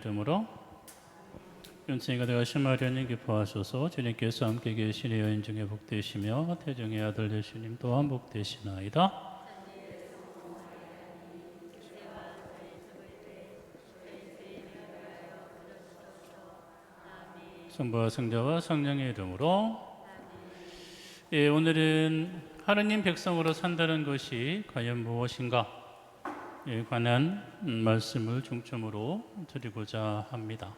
이름으로 윤승이가 내가 심하려니 기뻐하소서. 주님께서 함께 계시니 여인 중에 복되시며 태중의 아들 예수님 또한 복되시나이다. 성부와 성자와 성령의 이름으로. 오늘은 하느님 백성으로 산다는 것이 과연 무엇인가에 관한 말씀을 중점으로 드리고자 합니다.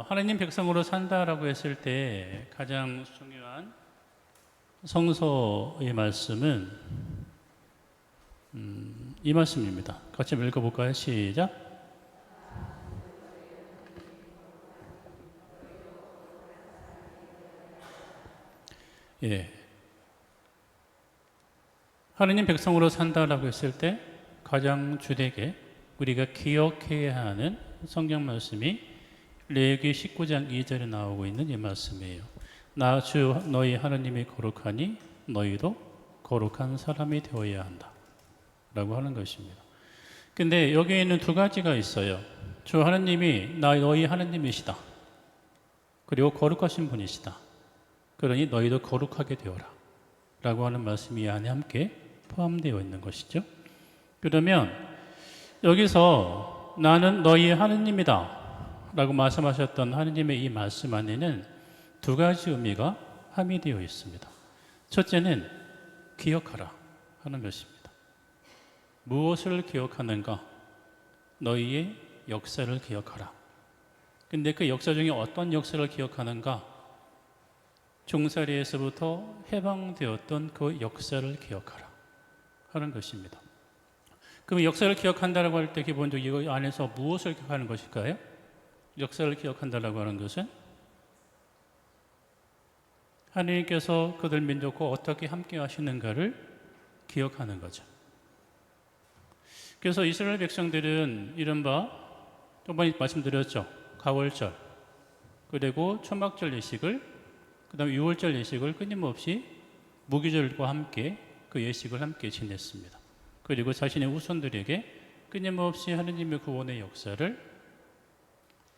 하느님 백성으로 산다라고 했을 때 가장 중요한 성서의 말씀은 이 말씀입니다. 같이 읽어볼까요? 시작. 하느님 백성으로 산다라고 했을 때 가장 주되게 우리가 기억해야 하는 성경 말씀이 레위기 19장 2절에 나오고 있는 이 말씀이에요. 나 주 너희 하느님이 거룩하니 너희도 거룩한 사람이 되어야 한다 라고 하는 것입니다. 근데 여기에 있는 두 가지가 있어요. 주 하느님이 너희 하느님이시다. 그리고 거룩하신 분이시다. 그러니 너희도 거룩하게 되어라 라고 하는 말씀이 이 안에 함께 포함되어 있는 것이죠. 그러면 여기서 나는 너희 하느님이다 라고 말씀하셨던 하느님의 이 말씀 안에는 두 가지 의미가 함의되어 있습니다. 첫째는 기억하라 하는 것입니다. 무엇을 기억하는가? 너희의 역사를 기억하라. 근데 그 역사 중에 어떤 역사를 기억하는가? 종살이에서부터 해방되었던 그 역사를 기억하라 하는 것입니다. 그럼 역사를 기억한다고 할 때 기본적으로 이 안에서 무엇을 기억하는 것일까요? 역사를 기억한다고 하는 것은 하나님께서 그들 민족과 어떻게 함께 하시는가를 기억하는 거죠. 그래서 이스라엘 백성들은 이른바 저번에 말씀드렸죠. 가월절 그리고 초막절 예식을 그 다음에 6월절 예식을 끊임없이 무기절과 함께 그 예식을 함께 지냈습니다. 그리고 자신의 후손들에게 끊임없이 하느님의 구원의 역사를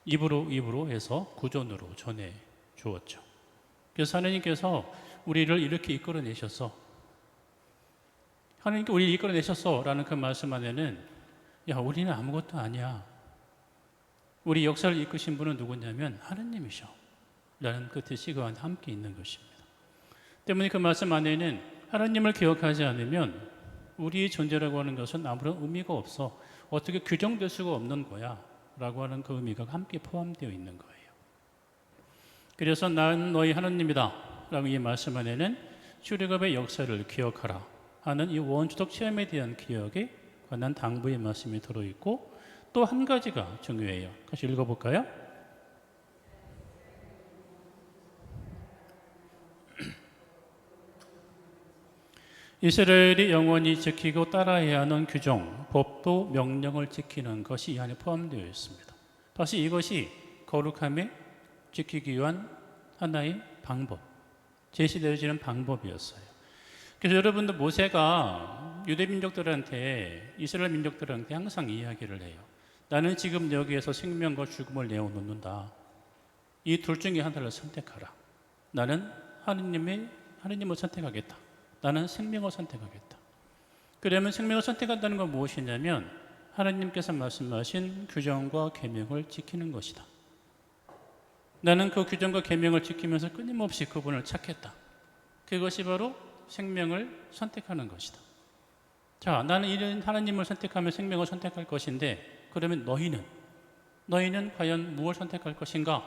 입으로 해서 구전으로 전해 주었죠. 그래서 하느님께서 우리를 이렇게 이끌어내셨어. 하느님께 우리를 이끌어내셨어 라는 그 말씀 안에는 야 우리는 아무것도 아니야. 우리 역사를 이끄신 분은 누구냐면 하느님이셔 라는 그 뜻이 그 안에 함께 있는 것입니다. 때문에 그 말씀 안에는 하나님을 기억하지 않으면 우리의 존재라고 하는 것은 아무런 의미가 없어. 어떻게 규정될 수가 없는 거야 라고 하는 그 의미가 함께 포함되어 있는 거예요. 그래서 나는 너희 하나님이다 라고 이 말씀 안에는 출애굽의 역사를 기억하라 하는 이 원초적 체험에 대한 기억에 관한 당부의 말씀이 들어있고 또 한 가지가 중요해요. 같이 읽어볼까요? 이스라엘이 영원히 지키고 따라야 하는 규정, 법도 명령을 지키는 것이 이 안에 포함되어 있습니다. 다시 이것이 거룩함에 지키기 위한 하나의 방법, 제시되어지는 방법이었어요. 그래서 여러분들 모세가 유대 민족들한테 이스라엘 민족들한테 항상 이야기를 해요. 나는 지금 여기에서 생명과 죽음을 내어놓는다. 이 둘 중에 하나를 선택하라. 나는 하느님을 선택하겠다. 나는 생명을 선택하겠다. 그러면 생명을 선택한다는 건 무엇이냐면 하나님께서 말씀하신 규정과 계명을 지키는 것이다. 나는 그 규정과 계명을 지키면서 끊임없이 그분을 찾겠다. 그것이 바로 생명을 선택하는 것이다. 자, 나는 이런 하나님을 선택하며 생명을 선택할 것인데 그러면 너희는 과연 무엇을 선택할 것인가?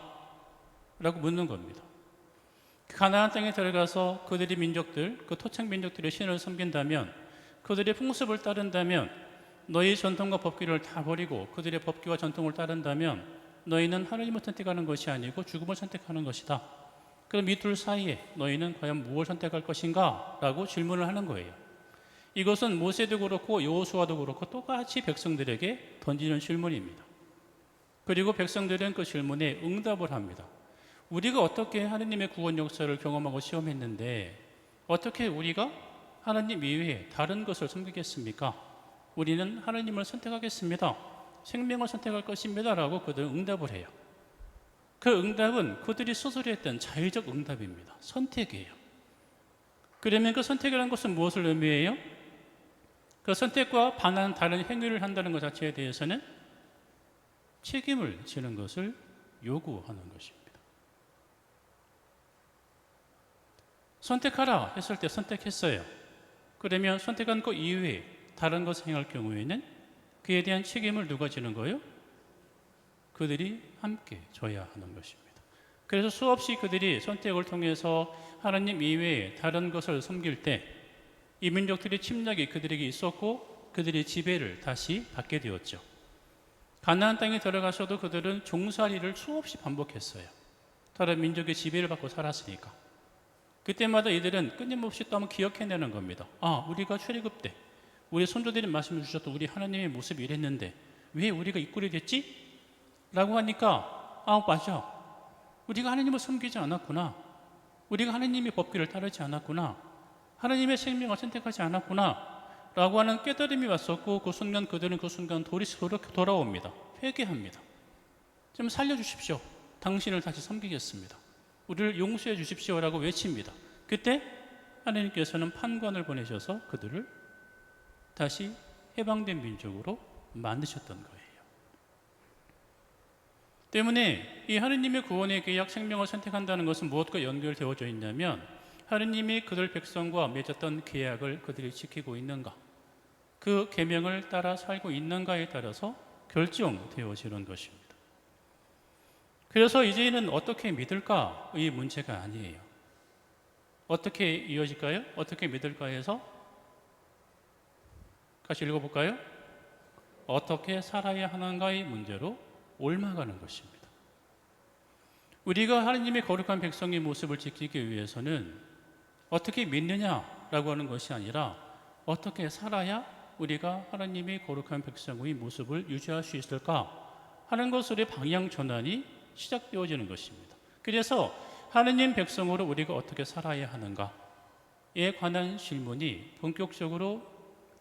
라고 묻는 겁니다. 가나안 땅에 들어가서 그들의 민족들, 그 토착 민족들의 신을 섬긴다면, 그들의 풍습을 따른다면, 너희 전통과 법규를 다 버리고 그들의 법규와 전통을 따른다면 너희는 하나님을 선택하는 것이 아니고 죽음을 선택하는 것이다. 그럼 이 둘 사이에 너희는 과연 무엇을 선택할 것인가? 라고 질문을 하는 거예요. 이것은 모세도 그렇고 여호수아도 그렇고 똑같이 백성들에게 던지는 질문입니다. 그리고 백성들은 그 질문에 응답을 합니다. 우리가 어떻게 하느님의 구원 역사를 경험하고 시험했는데 어떻게 우리가 하나님 이외에 다른 것을 섬기겠습니까? 우리는 하나님을 선택하겠습니다. 생명을 선택할 것입니다라고 그들은 응답을 해요. 그 응답은 그들이 스스로 했던 자의적 응답입니다. 선택이에요. 그러면 그 선택이라는 것은 무엇을 의미해요? 그 선택과 반하는 다른 행위를 한다는 것 자체에 대해서는 책임을 지는 것을 요구하는 것입니다. 선택하라 했을 때 선택했어요. 그러면 선택한 것 이외에 다른 것을 행할 경우에는 그에 대한 책임을 누가 지는 거예요? 그들이 함께 져야 하는 것입니다. 그래서 수없이 그들이 선택을 통해서 하나님 이외에 다른 것을 섬길 때 이 민족들의 침략이 그들에게 있었고 그들의 지배를 다시 받게 되었죠. 가나안 땅에 들어가서도 그들은 종살이를 수없이 반복했어요. 다른 민족의 지배를 받고 살았으니까. 그때마다 이들은 끊임없이 또 한번 기억해내는 겁니다. 우리가 출애굽 때 우리 선조들이 말씀해 주셨던 우리 하나님의 모습이 이랬는데 왜 우리가 이 꼴이 됐지? 라고 하니까 맞아. 우리가 하나님을 섬기지 않았구나. 우리가 하나님의 법규를 따르지 않았구나. 하나님의 생명을 선택하지 않았구나 라고 하는 깨달음이 왔었고 그 순간 그들은 그 순간 돌아옵니다. 회개합니다. 좀 살려주십시오. 당신을 다시 섬기겠습니다. 우리를 용서해 주십시오라고 외칩니다. 그때 하나님께서는 판관을 보내셔서 그들을 다시 해방된 민족으로 만드셨던 거예요. 때문에 이 하느님의 구원의 계약 생명을 선택한다는 것은 무엇과 연결되어져 있냐면 하느님이 그들 백성과 맺었던 계약을 그들이 지키고 있는가, 그 계명을 따라 살고 있는가에 따라서 결정되어지는 것입니다. 그래서 이제는 어떻게 믿을까의 문제가 아니에요. 어떻게 이어질까요? 어떻게 믿을까에서 같이 읽어볼까요? 어떻게 살아야 하는가의 문제로 옮아가는 것입니다. 우리가 하나님의 거룩한 백성의 모습을 지키기 위해서는 어떻게 믿느냐라고 하는 것이 아니라 어떻게 살아야 우리가 하나님의 거룩한 백성의 모습을 유지할 수 있을까 하는 것으로의 방향 전환이 시작되어지는 것입니다. 그래서 하나님 백성으로 우리가 어떻게 살아야 하는가에 관한 질문이 본격적으로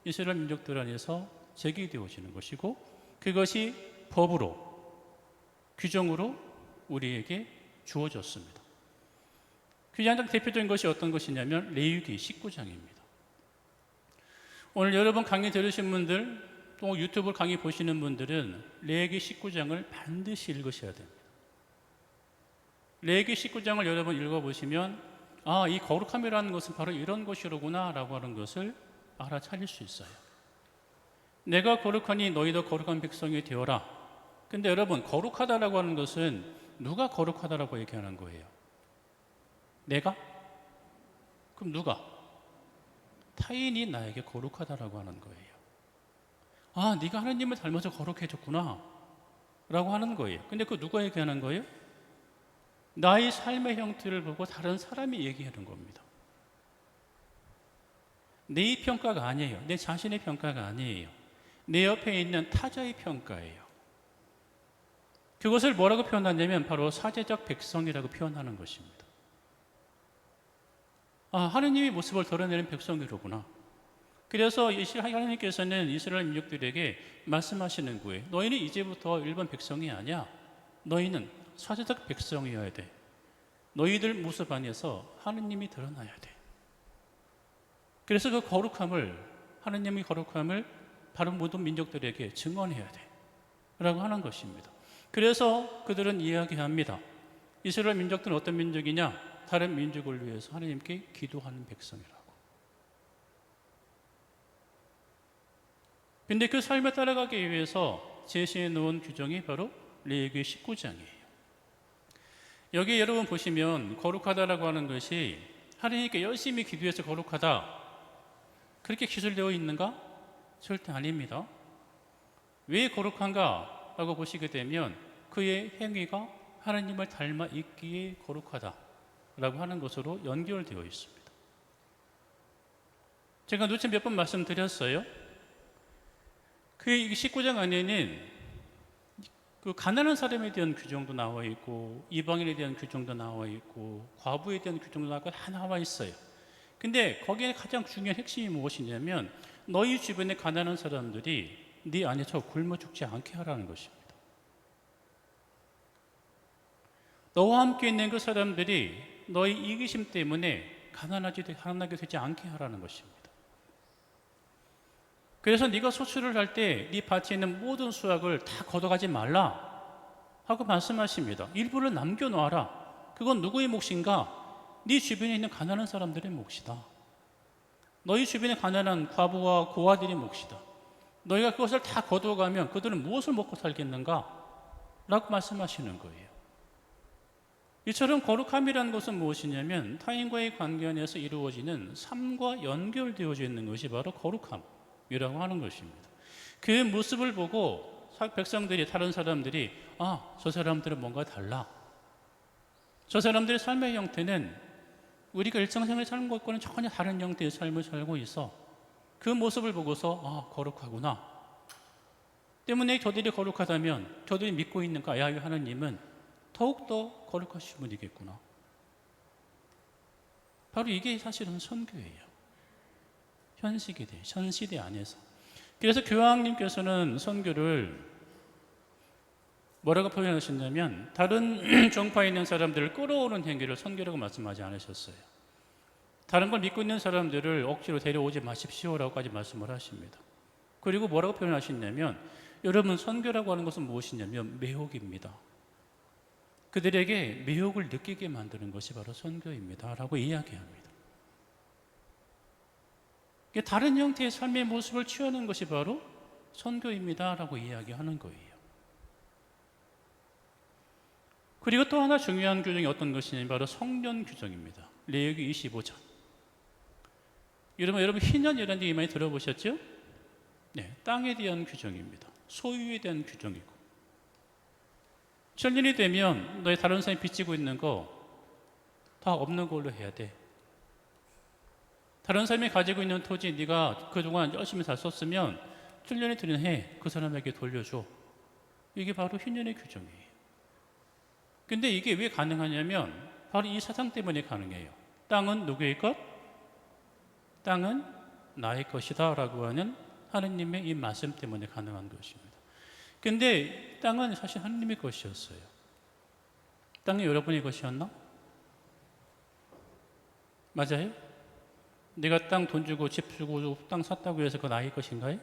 이스라엘 민족들 안에서 제기되어지는 것이고 그것이 법으로, 규정으로 우리에게 주어졌습니다. 그 가장 대표적인 것이 어떤 것이냐면 레위기 19장입니다. 오늘 여러분 강의 들으신 분들 또 유튜브 강의 보시는 분들은 레위기 19장을 반드시 읽으셔야 됩니다. 레위기 19장을 여러분 읽어보시면 이 거룩함이라는 것은 바로 이런 것이로구나 라고 하는 것을 알아차릴 수 있어요. 내가 거룩하니 너희도 거룩한 백성이 되어라. 근데 여러분 거룩하다라고 하는 것은 누가 거룩하다라고 얘기하는 거예요? 내가? 그럼 누가? 타인이 나에게 거룩하다라고 하는 거예요. 네가 하나님을 닮아서 거룩해졌구나 라고 하는 거예요. 근데 그 누가 얘기하는 거예요? 나의 삶의 형태를 보고 다른 사람이 얘기하는 겁니다. 내 평가가 아니에요. 내 자신의 평가가 아니에요. 내 옆에 있는 타자의 평가예요. 그것을 뭐라고 표현하냐면 바로 사제적 백성이라고 표현하는 것입니다. 하느님의 모습을 드러내는 백성이로구나. 그래서 하나님께서는 이스라엘 민족들에게 말씀하시는 거예요. 너희는 이제부터 일반 백성이 아니야. 너희는 사제적 백성이어야 돼. 너희들 모습 안에서 하느님이 드러나야 돼. 그래서 그 거룩함을, 하느님의 거룩함을 다른 모든 민족들에게 증언해야 돼 라고 하는 것입니다. 그래서 그들은 이야기합니다. 이스라엘 민족들은 어떤 민족이냐? 다른 민족을 위해서 하나님께 기도하는 백성이라고. 근데 그 삶을 따라가기 위해서 제시해 놓은 규정이 바로 레위기 19장이에요. 여기 여러분 보시면 거룩하다라고 하는 것이 하나님께 열심히 기도해서 거룩하다 그렇게 기술되어 있는가? 절대 아닙니다. 왜 거룩한가? 라고 보시게 되면 그의 행위가 하나님을 닮아 있기에 거룩하다 라고 하는 것으로 연결되어 있습니다. 제가 누차 몇 번 말씀드렸어요. 그 19장 안에는 그 가난한 사람에 대한 규정도 나와 있고 이방인에 대한 규정도 나와 있고 과부에 대한 규정도 다 나와 있어요. 근데 거기에 가장 중요한 핵심이 무엇이냐면 너희 주변의 가난한 사람들이 네 안에서 굶어 죽지 않게 하라는 것입니다. 너와 함께 있는 그 사람들이 너의 이기심 때문에 가난하게 되지 않게 하라는 것입니다. 그래서 네가 소출을 할 때 네 밭에 있는 모든 수확을 다 걷어가지 말라 하고 말씀하십니다. 일부를 남겨놓아라. 그건 누구의 몫인가? 네 주변에 있는 가난한 사람들의 몫이다. 너희 주변에 가난한 과부와 고아들의 몫이다. 너희가 그것을 다 거두어가면 그들은 무엇을 먹고 살겠는가? 라고 말씀하시는 거예요. 이처럼 거룩함이라는 것은 무엇이냐면 타인과의 관계 안에서 이루어지는 삶과 연결되어져 있는 것이 바로 거룩함이라고 하는 것입니다. 그 모습을 보고 백성들이, 다른 사람들이 저 사람들은 뭔가 달라. 저 사람들의 삶의 형태는 우리가 일상생활 사는 것과는 전혀 다른 형태의 삶을 살고 있어. 그 모습을 보고서 거룩하구나. 때문에 저들이 거룩하다면 저들이 믿고 있는 그 야훼 하나님은 더욱더 거룩하신 분이겠구나. 바로 이게 사실은 선교예요. 현 시대 안에서. 그래서 교황님께서는 선교를 뭐라고 표현하셨냐면 다른 종파에 있는 사람들을 끌어오는 행위를 선교라고 말씀하지 않으셨어요. 다른 걸 믿고 있는 사람들을 억지로 데려오지 마십시오라고까지 말씀을 하십니다. 그리고 뭐라고 표현하셨냐면 여러분, 선교라고 하는 것은 무엇이냐면 매혹입니다. 그들에게 매혹을 느끼게 만드는 것이 바로 선교입니다 라고 이야기합니다. 다른 형태의 삶의 모습을 취하는 것이 바로 선교입니다 라고 이야기하는 거예요. 그리고 또 하나 중요한 규정이 어떤 것이냐면 바로 성년 규정입니다. 레위기 25장. 여러분 희년이라는 얘기 많이 들어보셨죠? 네, 땅에 대한 규정입니다. 소유에 대한 규정이고, 천년이 되면 너희 다른 사람이 빚지고 있는 거 다 없는 걸로 해야 돼. 다른 사람이 가지고 있는 토지 네가 그동안 열심히 잘 썼으면 7년이 되는 해 그 사람에게 돌려줘. 이게 바로 희년의 규정이에요. 근데 이게 왜 가능하냐면 바로 이 사상 때문에 가능해요. 땅은 누구의 것? 땅은 나의 것이다 라고 하는 하느님의 이 말씀 때문에 가능한 것입니다. 근데 땅은 사실 하느님의 것이었어요. 땅이 여러분의 것이었나? 맞아요? 내가 땅 돈 주고 집 주고 땅 샀다고 해서 그거 나의 것인가요?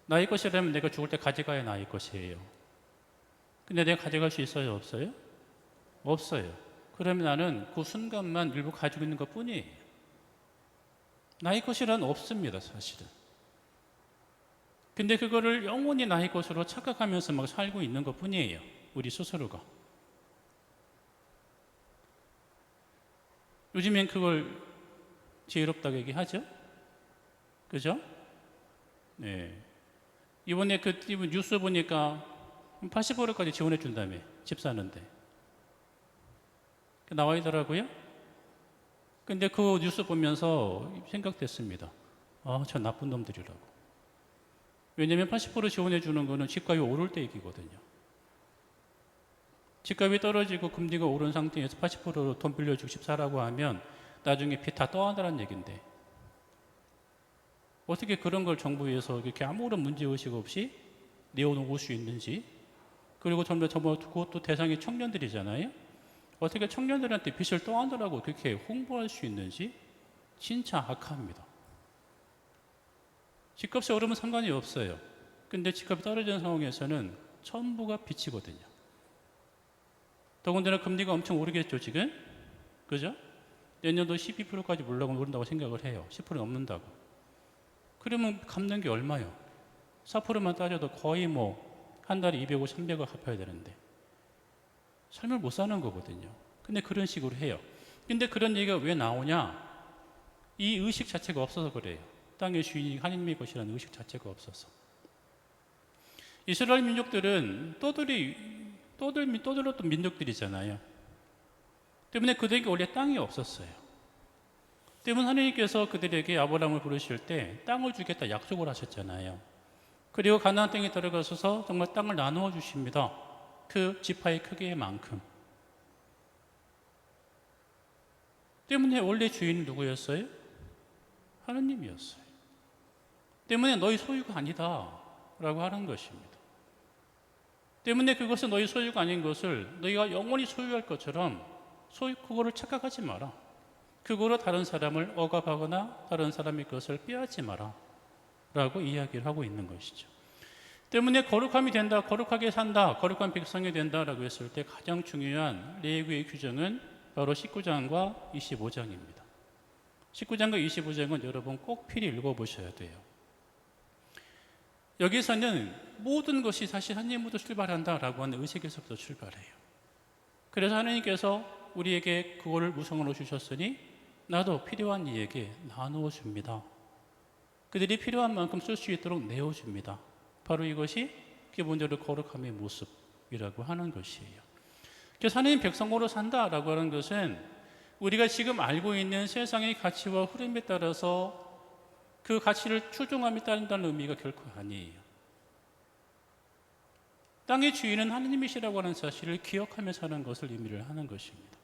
나의 것이라면 내가 죽을 때 가져가야 나의 것이에요. 근데 내가 가져갈 수 있어요? 없어요? 없어요. 그러면 나는 그 순간만 일부 가지고 있는 것 뿐이에요. 나의 것이란 없습니다, 사실은. 근데 그거를 영원히 나의 것으로 착각하면서 막 살고 있는 것 뿐이에요, 우리 스스로가. 요즘엔 그걸 지혜롭다고 얘기하죠? 그죠? 네. 이번에 그 뉴스 보니까 80%까지 지원해 준다며, 집 사는데. 나와 있더라고요. 근데 그 뉴스 보면서 생각됐습니다. 저 나쁜 놈들이라고. 왜냐면 80% 지원해 주는 거는 집값이 오를 때 얘기거든요. 집값이 떨어지고 금리가 오른 상태에서 80%로 돈 빌려주고 집 사라고 하면 나중에 빚 다 떠안다는 얘기인데, 어떻게 그런 걸 정부에서 이렇게 아무런 문제의식 없이 내어놓을 수 있는지. 그리고 그것도 대상이 청년들이잖아요. 어떻게 청년들한테 빚을 떠안으라고 그렇게 홍보할 수 있는지 진짜 악합니다. 집값이 오르면 상관이 없어요. 근데 집값이 떨어지는 상황에서는 전부가 빚이거든요. 더군다나 금리가 엄청 오르겠죠, 지금? 그죠? 내년도 12%까지 오른다고 생각을 해요. 10% 넘는다고. 그러면 갚는 게 얼마요? 4%만 따져도 거의 한 달에 250, 300을 갚아야 되는데 삶을 못 사는 거거든요. 근데 그런 식으로 해요. 근데 그런 얘기가 왜 나오냐? 이 의식 자체가 없어서 그래요. 땅의 주인이 하나님의 것이라는 의식 자체가 없어서. 이스라엘 민족들은 떠들었던 민족들이잖아요. 때문에 그들에게 원래 땅이 없었어요. 때문에 하나님께서 그들에게 아브라함을 부르실 때 땅을 주겠다 약속을 하셨잖아요. 그리고 가나안 땅에 들어가셔서 정말 땅을 나누어 주십니다. 그 지파의 크기만큼. 때문에 원래 주인은 누구였어요? 하나님이었어요. 때문에 너희 소유가 아니다 라고 하는 것입니다. 때문에 그것은 너희 소유가 아닌 것을 너희가 영원히 소유할 것처럼 그거를 착각하지 마라. 그거로 다른 사람을 억압하거나 다른 사람의 것을 빼앗지 마라 라고 이야기를 하고 있는 것이죠. 때문에 거룩함이 된다, 거룩하게 산다, 거룩한 백성이 된다라고 했을 때 가장 중요한 레위기의 규정은 바로 19장과 25장입니다. 19장과 25장은 여러분 꼭 필히 읽어보셔야 돼요. 여기서는 모든 것이 사실 하나님으로부터 출발한다라고 하는 의식에서부터 출발해요. 그래서 하나님께서 우리에게 그거를 무성으로 주셨으니 나도 필요한 이에게 나누어 줍니다. 그들이 필요한 만큼 쓸 수 있도록 내어줍니다. 바로 이것이 기본적으로 거룩함의 모습이라고 하는 것이에요. 그래서 하나님 백성으로 산다라고 하는 것은 우리가 지금 알고 있는 세상의 가치와 흐름에 따라서 그 가치를 추종함에 따른다는 의미가 결코 아니에요. 땅의 주인은 하나님이시라고 하는 사실을 기억하며 사는 것을 의미를 하는 것입니다.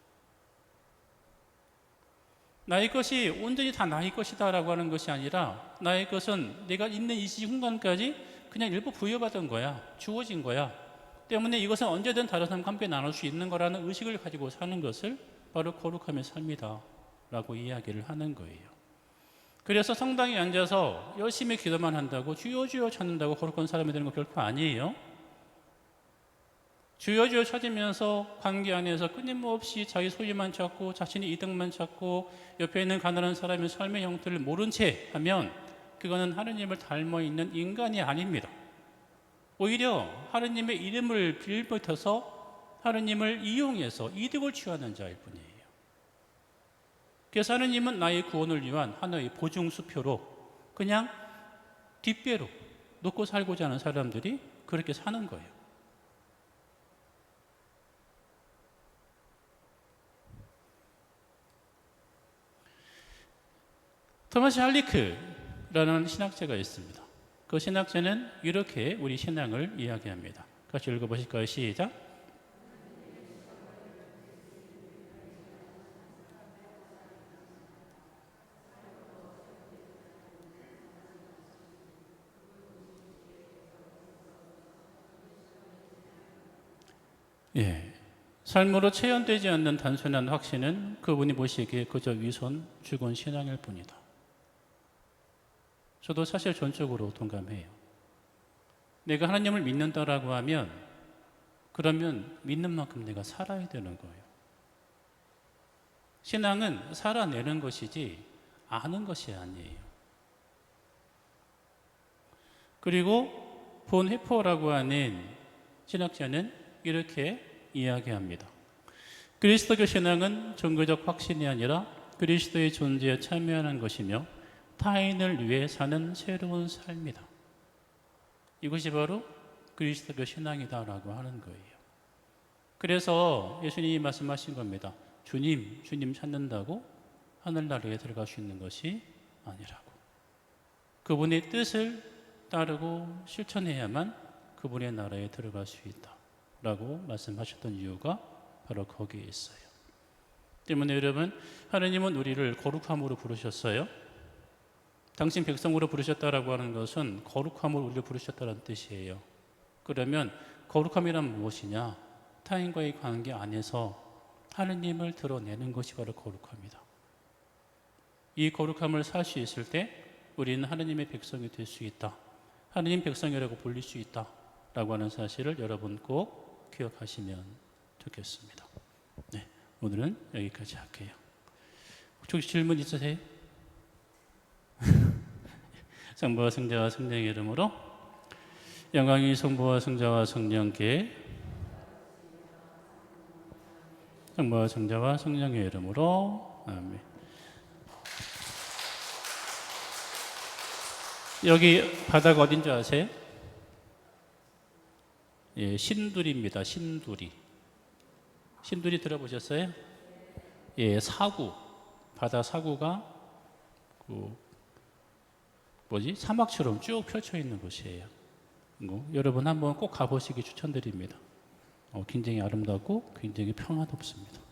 나의 것이 온전히 다 나의 것이다 라고 하는 것이 아니라 나의 것은 내가 있는 이 순간까지 그냥 일부 부여받은 거야, 주어진 거야. 때문에 이것은 언제든 다른 사람과 함께 나눌 수 있는 거라는 의식을 가지고 사는 것을 바로 거룩함의 삶이다 라고 이야기를 하는 거예요. 그래서 성당에 앉아서 열심히 기도만 한다고 주여 주여 찾는다고 거룩한 사람이 되는 거 결코 아니에요. 주여 주여 찾으면서 관계 안에서 끊임없이 자기 소유만 찾고 자신의 이득만 찾고 옆에 있는 가난한 사람의 삶의 형태를 모른 채 하면 그거는 하느님을 닮아 있는 인간이 아닙니다. 오히려 하느님의 이름을 빌붙여서 하느님을 이용해서 이득을 취하는 자일 뿐이에요. 그래서 하느님은 나의 구원을 위한 하나의 보증수표로 그냥 뒷배로 놓고 살고자 하는 사람들이 그렇게 사는 거예요. 토마스 할리크라는 신학자가 있습니다. 그 신학자는 이렇게 우리 신앙을 이야기합니다. 같이 읽어보실까요? 시작. 삶으로 체현되지 않는 단순한 확신은 그분이 보시기에 그저 위선, 죽은 신앙일 뿐이다. 저도 사실 전적으로 동감해요. 내가 하나님을 믿는다라고 하면 그러면 믿는 만큼 내가 살아야 되는 거예요. 신앙은 살아내는 것이지 아는 것이 아니에요. 그리고 본 헤퍼라고 하는 신학자는 이렇게 이야기합니다. 그리스도교 신앙은 종교적 확신이 아니라 그리스도의 존재에 참여하는 것이며 타인을 위해 사는 새로운 삶이다. 이것이 바로 그리스도교 신앙이다라고 하는 거예요. 그래서 예수님이 말씀하신 겁니다. 주님 찾는다고 하늘나라에 들어갈 수 있는 것이 아니라고. 그분의 뜻을 따르고 실천해야만 그분의 나라에 들어갈 수 있다라고 말씀하셨던 이유가 바로 거기에 있어요. 때문에 여러분, 하나님은 우리를 거룩함으로 부르셨어요. 당신 백성으로 부르셨다라고 하는 것은 거룩함으로 우리를 부르셨다는 뜻이에요. 그러면 거룩함이란 무엇이냐? 타인과의 관계 안에서 하느님을 드러내는 것이 바로 거룩함이다. 이 거룩함을 살 수 있을 때 우리는 하느님의 백성이 될 수 있다. 하느님 백성이라고 불릴 수 있다 라고 하는 사실을 여러분 꼭 기억하시면 좋겠습니다. 네, 오늘은 여기까지 할게요. 혹시 질문 있으세요? 성부와 성자와 성령의 이름으로 영광이 성부와 성자와 성령께 성부와 성자와 성령의 이름으로 아멘. 여기 바다가 어딘지 아세요? 신두리입니다. 신두리. 신두리 들어보셨어요? 사구. 바다 사구가 사막처럼 쭉 펼쳐 있는 곳이에요. 여러분 한번 꼭 가보시기 추천드립니다. 굉장히 아름답고 굉장히 평화롭습니다.